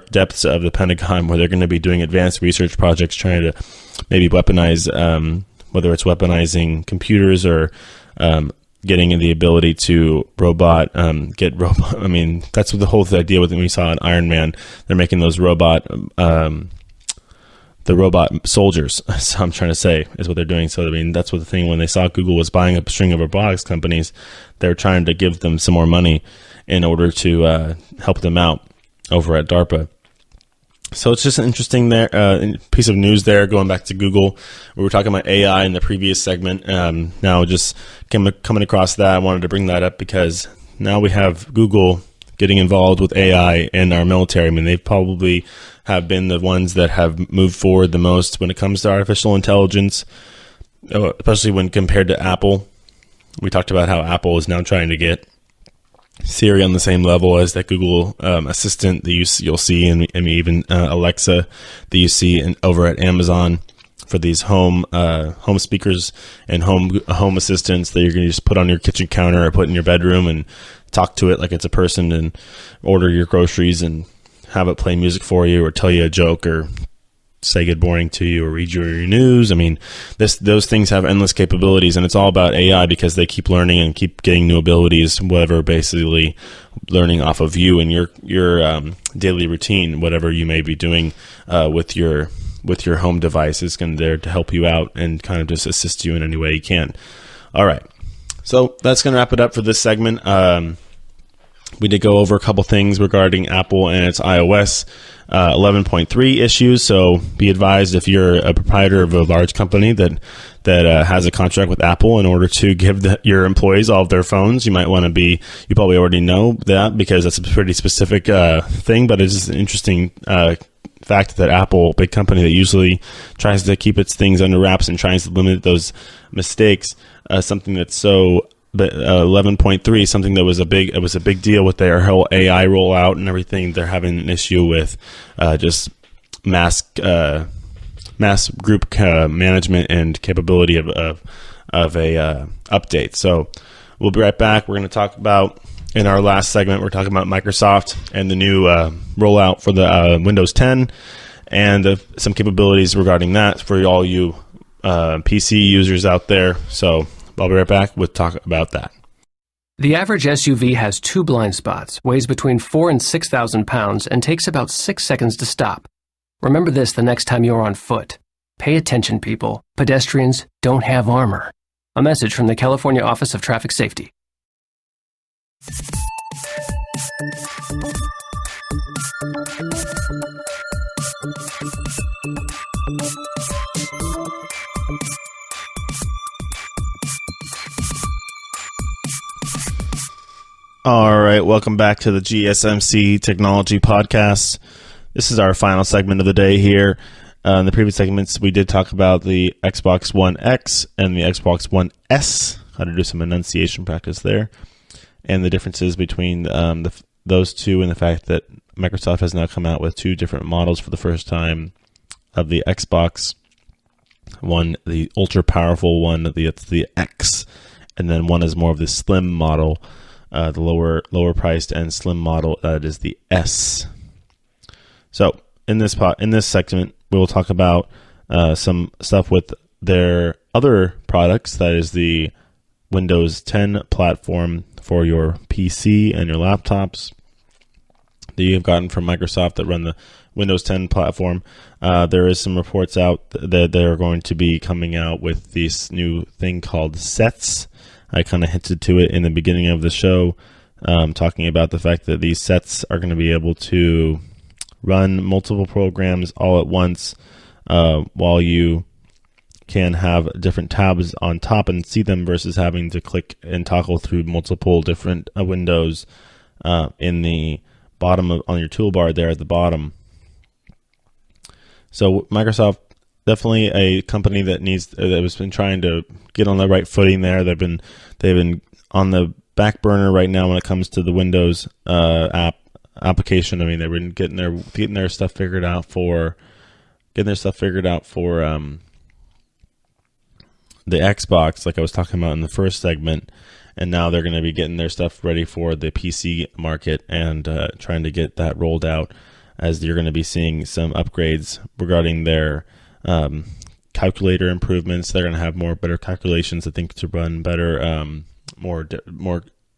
depths of the Pentagon, where they're going to be doing advanced research projects, trying to maybe weaponize, whether it's weaponizing computers or getting the ability to I mean, that's what the whole idea with we saw in Iron Man. They're making those the robot soldiers. So I'm trying to say is what they're doing. So I mean, that's what the thing, when they saw Google was buying up a string of robotics companies, they're trying to give them some more money in order to help them out over at DARPA. So it's just an interesting piece of news there. Going back to Google, we were talking about AI in the previous segment. Now just coming across that, I wanted to bring that up because now we have Google getting involved with AI in our military. I mean, they probably have been the ones that have moved forward the most when it comes to artificial intelligence, especially when compared to Apple. We talked about how Apple is now trying to get SIRI on the same level as that Google Assistant that you'll see, and even Alexa that you see over at Amazon. for these home speakers and home assistants that you're going to just put on your kitchen counter or put in your bedroom and talk to it like it's a person and order your groceries and have it play music for you or tell you a joke or say good morning to you or read you your news. I mean, those things have endless capabilities, and it's all about AI because they keep learning and keep getting new abilities, whatever, basically learning off of you and your daily routine, whatever you may be doing with your home device is going to there to help you out and kind of just assist you in any way you can. All right. So that's going to wrap it up for this segment. We did go over a couple things regarding Apple and its iOS 11.3 issues. So be advised if you're a proprietor of a large company that has a contract with Apple in order to give your employees all of their phones, you might want to be, you probably already know that because that's a pretty specific thing, but it's just an interesting fact that Apple, big company that usually tries to keep its things under wraps and tries to limit those mistakes, something that's so... But 11.3, something that was a big deal with their whole AI rollout and everything. They're having an issue with just mass group management and capability of a update. So we'll be right back. We're going to talk about, in our last segment, we're talking about Microsoft and the new rollout for the Windows 10 and some capabilities regarding that for all you PC users out there. So I'll be right back with talk about that. The average SUV has 2 blind spots, weighs between 4,000 and 6,000 pounds, and takes about 6 seconds to stop. Remember this the next time you're on foot. Pay attention, people. Pedestrians don't have armor. A message from the California Office of Traffic Safety. All right, welcome back to the GSMC Technology Podcast. This is our final segment of the day here. In the previous segments, we did talk about the Xbox One X and the Xbox One S, how to do some enunciation practice there, and the differences between those two and the fact that Microsoft has now come out with 2 different models for the first time of the Xbox. One, the ultra-powerful one, it's the X, and then one is more of the slim model, the lower priced and slim model, that is the S. So in this segment, we will talk about some stuff with their other products. That is the Windows 10 platform for your PC and your laptops that you have gotten from Microsoft that run the Windows 10 platform. There is some reports out that they're going to be coming out with this new thing called sets. I kind of hinted to it in the beginning of the show, talking about the fact that these sets are going to be able to run multiple programs all at once, while you can have different tabs on top and see them versus having to click and toggle through multiple different windows in the bottom on your toolbar there at the bottom. So Microsoft, definitely a company that has been trying to get on the right footing there. They've been on the back burner right now when it comes to the Windows application. I mean, they've been getting their stuff figured out for the Xbox, like I was talking about in the first segment, and now they're going to be getting their stuff ready for the PC market and trying to get that rolled out, as you're going to be seeing some upgrades regarding their calculator improvements. They're going to have better calculations, I think, to run better, more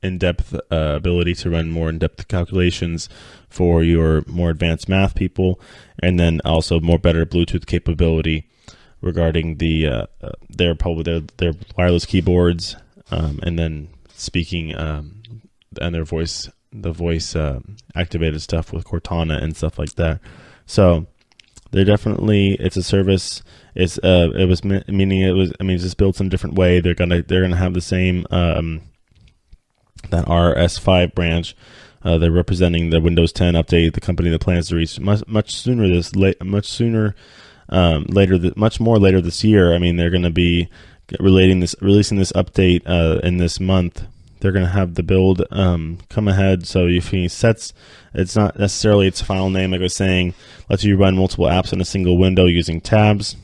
in-depth ability to run more in-depth calculations for your more advanced math people, and then also better Bluetooth capability regarding their wireless keyboards, and then speaking and their voice activated stuff with Cortana and stuff like that. So they're definitely, it's a service. It's just built in a different way. They're gonna have the same that RS5 branch. They're representing the Windows 10 update, the company that plans to reach much more later this year. I mean, they're going to be releasing this update in this month. They're going to have the build come ahead. So if he sets, it's not necessarily its file name, like I was saying, lets you run multiple apps in a single window using tabs.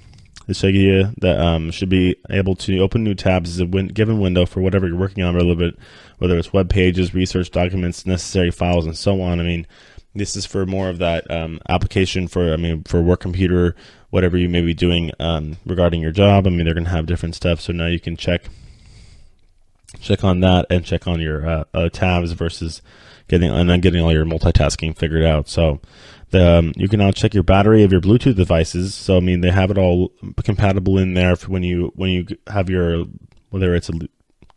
This should give you that should be able to open new tabs as a given window for whatever you're working on, a little bit, whether it's web pages, research documents, necessary files, and so on. I mean, this is for more of that application for work computer, whatever you may be doing regarding your job. I mean, they're going to have different stuff, so now you can check on that and check on your tabs versus getting all your multitasking figured out. So you can now check your battery of your Bluetooth devices. So I mean, they have it all compatible in there for when you have your, whether it's a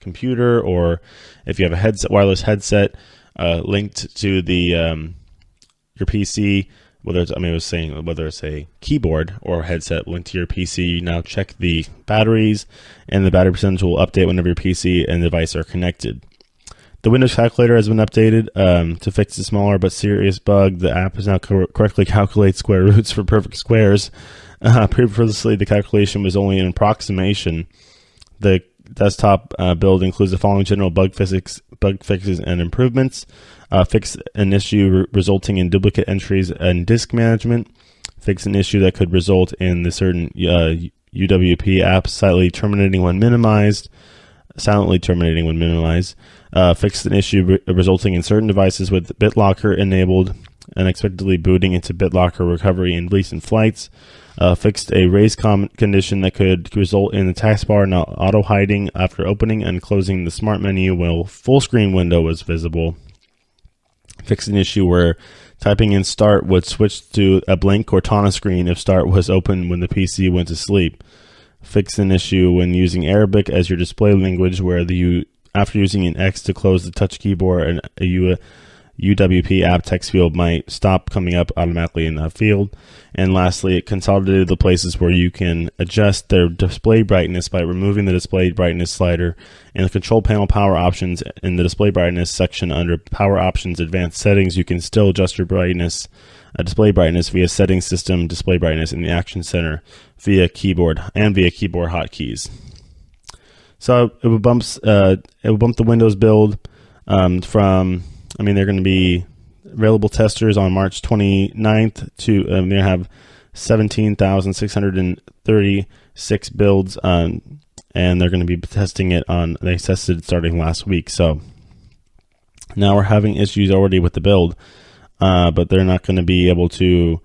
computer or if you have a wireless headset linked to the your PC, whether it's a keyboard or a headset linked to your PC. You now check the batteries, and the battery percentage will update whenever your PC and device are connected. The Windows calculator has been updated to fix a smaller but serious bug. The app is now correctly calculates square roots for perfect squares. Previously, the calculation was only an approximation. The desktop build includes the following general bug fixes and improvements. Fix an issue resulting in duplicate entries and disk management. Fix an issue that could result in the certain UWP apps silently terminating when minimized. Fix an issue resulting in certain devices with BitLocker enabled unexpectedly booting into BitLocker recovery in recent flights. Fixed a race condition that could result in the taskbar not auto-hiding after opening and closing the smart menu while full screen window was visible. Fixed an issue where typing in start would switch to a blank Cortana screen if start was open when the PC went to sleep. Fixed an issue when using Arabic as your display language where after using an X to close the touch keyboard and a UWP app text field might stop coming up automatically in that field. And lastly, it consolidated the places where you can adjust their display brightness by removing the display brightness slider in the control panel power options. In the display brightness section under power options advanced settings, you can still adjust your brightness, display brightness via settings system display brightness in the action center via keyboard hotkeys. So it will bump the Windows build from. I mean, they're going to be available testers on March 29th to they're going to have 17,636 builds and they're going to be testing it they tested it starting last week. So now we're having issues already with the build, but they're not going to be able to,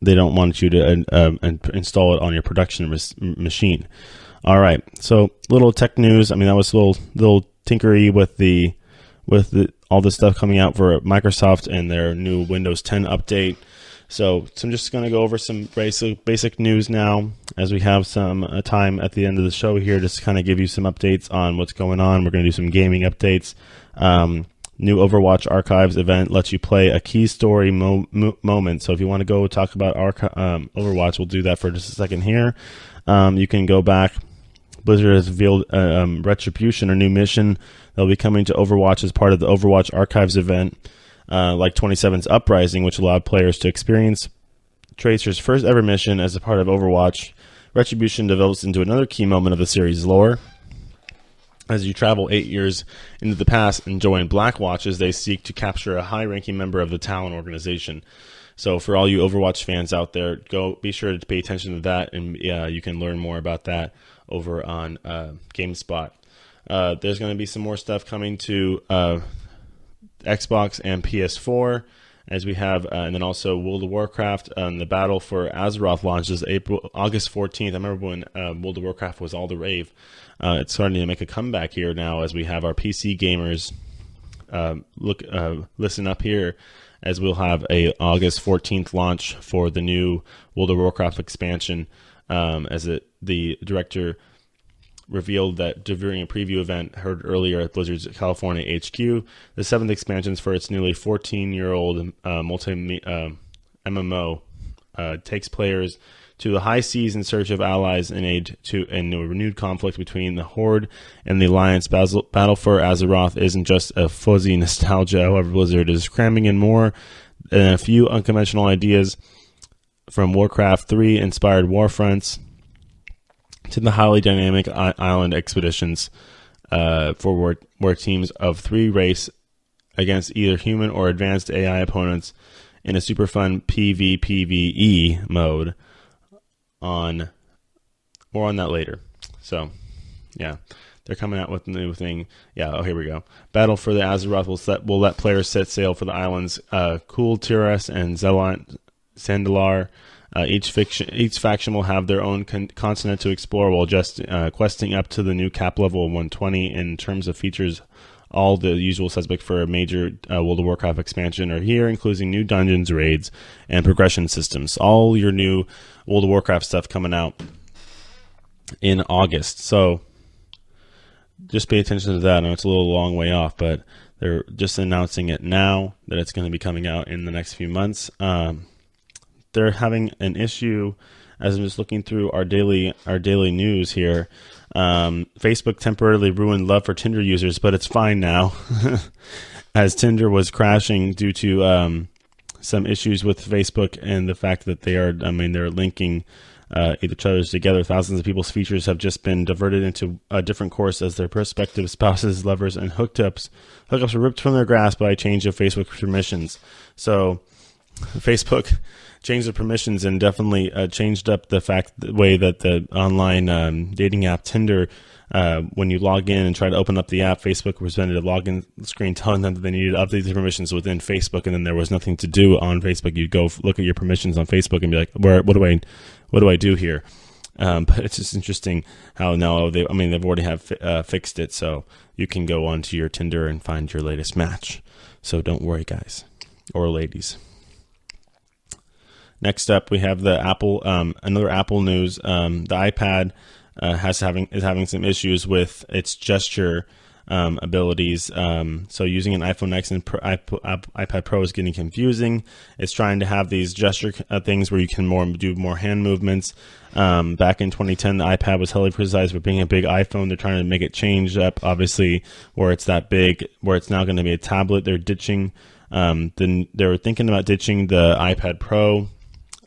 they don't want you to install it on your production machine. All right. So little tech news. I mean, that was a little tinkery with all this stuff coming out for Microsoft and their new Windows 10 update. So I'm just going to go over some basic news now as we have some time at the end of the show here just to kind of give you some updates on what's going on. We're going to do some gaming updates. New Overwatch Archives event lets you play a key story moment. So if you want to go talk about Overwatch, we'll do that for just a second here. You can go back. Blizzard has revealed Retribution, a new mission that'll be coming to Overwatch as part of the Overwatch Archives event, like 27's Uprising, which allowed players to experience Tracer's first ever mission as a part of Overwatch. Retribution develops into another key moment of the series' lore. As you travel 8 years into the past and join Blackwatch as they seek to capture a high-ranking member of the Talon organization. So for all you Overwatch fans out there, be sure to pay attention to that, and you can learn more about that over on GameSpot. There's going to be some more stuff coming to Xbox and PS4 as we have, and then also World of Warcraft. The Battle for Azeroth launches August 14th. I remember when World of Warcraft was all the rave. It's starting to make a comeback here now as we have our PC gamers listen up here, as we'll have a August 14th launch for the new World of Warcraft expansion. The director revealed that during a preview event heard earlier at Blizzard's California HQ, the 7th expansion for its nearly 14-year-old MMO takes players to the high seas in search of allies in a renewed conflict between the Horde and the Alliance. Battle for Azeroth isn't just a fuzzy nostalgia. However, Blizzard is cramming in more than a few unconventional ideas, from Warcraft 3 inspired warfronts to the highly dynamic island expeditions where teams of 3 race against either human or advanced AI opponents in a super fun PvPvE mode. on more on that later. So, yeah, they're coming out with a new thing. Yeah, oh, here we go. Battle for the Azeroth will let players set sail for the islands Kul Tiras and Zandalar. Each faction will have their own continent to explore while just questing up to the new cap level of 120. In terms of features, all the usual suspects for a major World of Warcraft expansion are here, including new dungeons, raids, and progression systems. All your new World of Warcraft stuff coming out in August. So just pay attention to that. I know it's a little long way off, but they're just announcing it now that it's going to be coming out in the next few months. They're having an issue, as I'm just looking through our daily news here. Facebook temporarily ruined love for Tinder users, but it's fine now, as Tinder was crashing due to some issues with Facebook and the fact that they're linking each other's together. Thousands of people's features have just been diverted into a different course as their prospective spouses, lovers, and hookups were ripped from their grasp by a change of Facebook permissions. So Facebook changed the permissions and definitely changed up the way that the online dating app Tinder, when you log in and try to open up the app, Facebook presented a login screen telling them that they needed to update the permissions within Facebook, and then there was nothing to do on Facebook. You'd go look at your permissions on Facebook and be like, what do I do here? But it's just interesting how now they've already fixed it, so you can go onto your Tinder and find your latest match. So don't worry, guys or ladies. Next up, we have the Apple, another Apple news. The iPad is having some issues with its gesture abilities. So using an iPhone X and iPad Pro is getting confusing. It's trying to have these gesture things where you can do more hand movements. Back in 2010, the iPad was heavily criticized for being a big iPhone. They're trying to make it change up, obviously, where it's that big, where it's now going to be a tablet. They're ditching. They were thinking about ditching the iPad Pro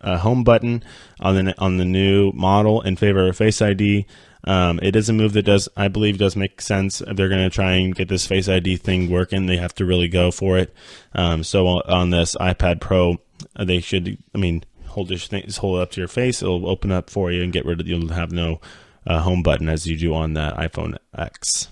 home button on the new model in favor of Face ID. It is a move that I believe does make sense. If they're going to try and get this Face ID thing working, they have to really go for it. So on this iPad Pro, they should, hold it up to your face. It'll open up for you and you'll have no home button as you do on that iPhone X.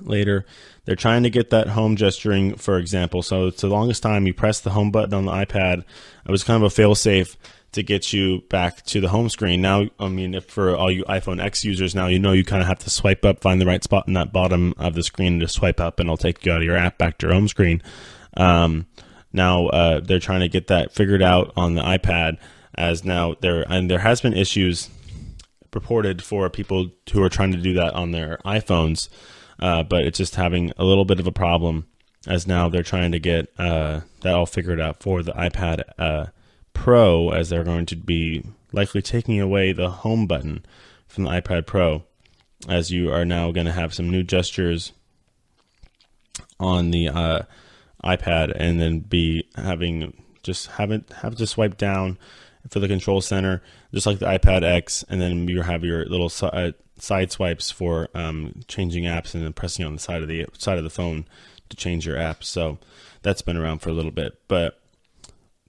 Later, they're trying to get that home gesturing, for example. So it's the longest time you press the home button on the iPad. It was kind of a fail-safe to get you back to the home screen. Now, if for all you iPhone X users now, you kind of have to swipe up, find the right spot in that bottom of the screen to swipe up, and it'll take you out of your app back to your home screen. Now they're trying to get that figured out on the iPad, as now there has been issues reported for people who are trying to do that on their iPhones. But it's just having a little bit of a problem, as now they're trying to get that all figured out for the iPad Pro, as they're going to be likely taking away the home button from the iPad Pro, as you are now going to have some new gestures on the iPad, and then be have to swipe down for the control center, just like the iPad X, and then you have your little side swipes for changing apps, and then pressing on the side of the phone to change your apps. So that's been around for a little bit, but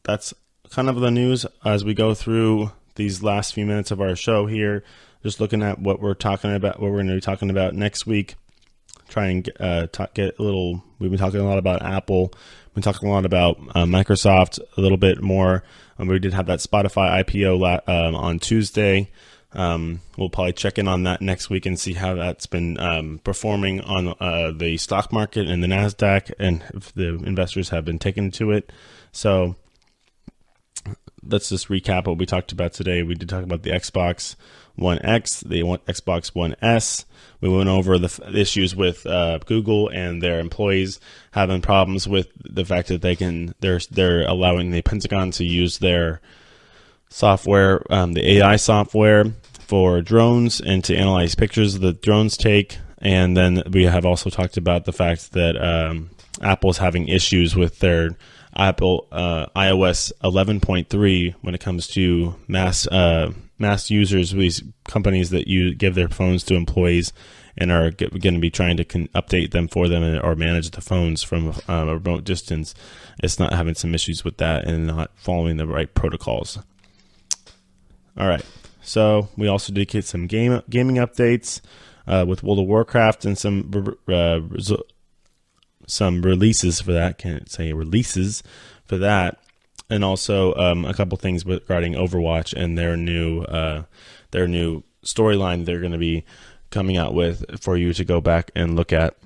that's kind of the news as we go through these last few minutes of our show here. Just looking at what we're talking about, what we're going to be talking about next week. Try and get a little. We've been talking a lot about Apple. We've been talking a lot about Microsoft a little bit more. We did have that Spotify IPO on Tuesday. We'll probably check in on that next week and see how that's been performing on the stock market and the NASDAQ, and if the investors have been taken to it. So let's just recap what we talked about today. We did talk about the Xbox One X, the Xbox One S. We went over the issues with Google and their employees having problems with the fact that they're allowing the Pentagon to use their software, the AI software, for drones and to analyze pictures the drones take. And then we have also talked about the fact that Apple's having issues with their Apple iOS 11.3 when it comes to mass users, these companies that give their phones to employees and are going to be trying to update them for them or manage the phones from a remote distance. It's not having some issues with that and not following the right protocols. All right. So we also did get some gaming updates with World of Warcraft and some releases for that. Can't say releases for that, and also a couple things regarding Overwatch and their new storyline they're going to be coming out with for you to go back and look at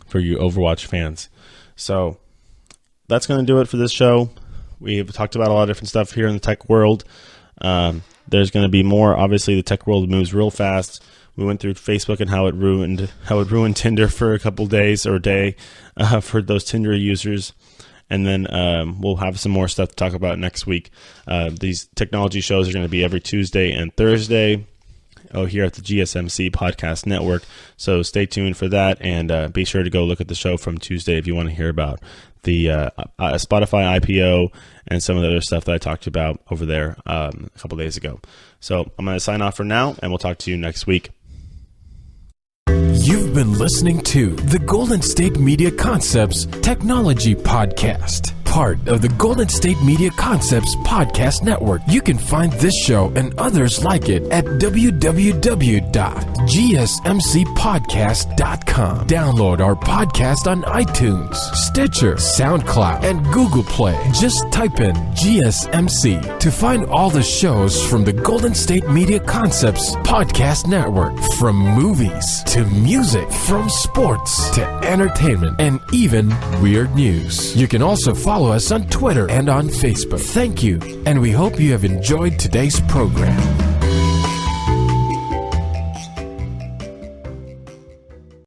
for you Overwatch fans. So that's going to do it for this show. We've talked about a lot of different stuff here in the tech world. There's going to be more. Obviously, the tech world moves real fast. We went through Facebook and how it ruined Tinder for a couple days or a day for those Tinder users. And then we'll have some more stuff to talk about next week. These technology shows are going to be every Tuesday and Thursday here at the GSMC Podcast Network. So stay tuned for that, and be sure to go look at the show from Tuesday if you want to hear about the Spotify IPO and some of the other stuff that I talked about over there a couple days ago. So I'm going to sign off for now, and we'll talk to you next week. You've been listening to the Golden State Media Concepts Technology Podcast, part of the Golden State Media Concepts Podcast Network. You can find this show and others like it at www.gsmcpodcast.com. Download our podcast on iTunes, Stitcher, SoundCloud, and Google Play. Just type in GSMC to find all the shows from the Golden State Media Concepts Podcast Network, from movies to music, from sports to entertainment, and even weird news. You can also follow us on Twitter and on Facebook. Thank you, and we hope you have enjoyed today's program.